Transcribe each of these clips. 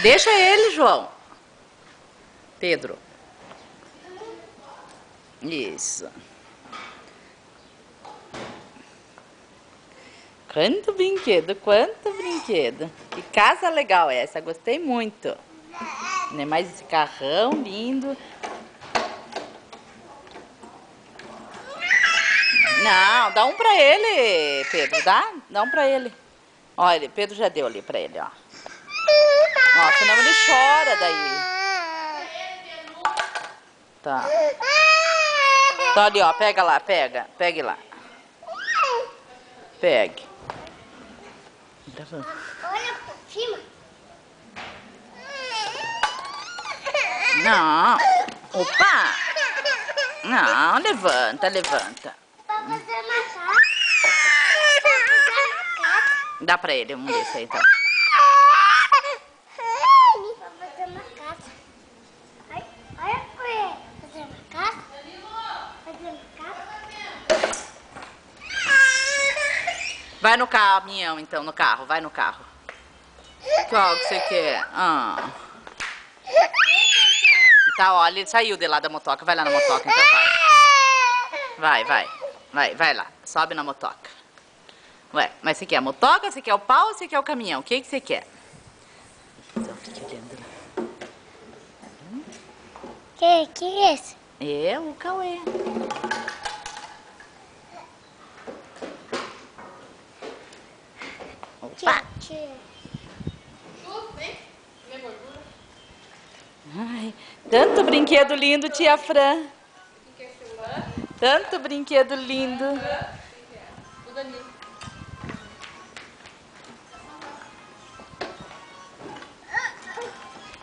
Deixa ele, João. Pedro. Isso. Quanto brinquedo, quanto brinquedo. Que casa legal essa, gostei muito. Né? Mais esse carrão lindo. Não, dá um pra ele, Pedro, dá um pra ele. Olha, Pedro já deu ali pra ele, ó. Ó, senão ele chora daí. Tá. Tá ali, ó, pega lá, pegue lá. Pegue. Olha por cima. Não. Opa. Não, levanta, levanta. Pra fazer massagem. Dá pra ele, vamos ver isso aí então. Pra fazer uma casa. Olha pra ele. Fazer uma casa. Fazer uma casa. Vai no caminhão então, no carro, vai no carro. Qual que você quer? Ah. Tá, olha, ele saiu de lá da motoca. Vai lá na motoca, então vai. Vai lá. Sobe na motoca. Ué, mas você quer a motoca, você quer o pau ou você quer o caminhão? O que você quer? Então, fique olhando lá. Que é esse? É o Cauê. Opa! Ai, tanto brinquedo lindo, tia Fran. Tanto brinquedo lindo.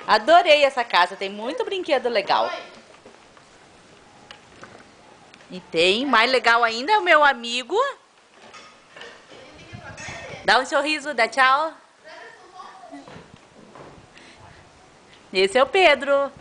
Adorei essa casa, tem muito brinquedo legal. E tem, mais legal ainda, é o meu amigo. Dá um sorriso, dá tchau. Esse é o Pedro.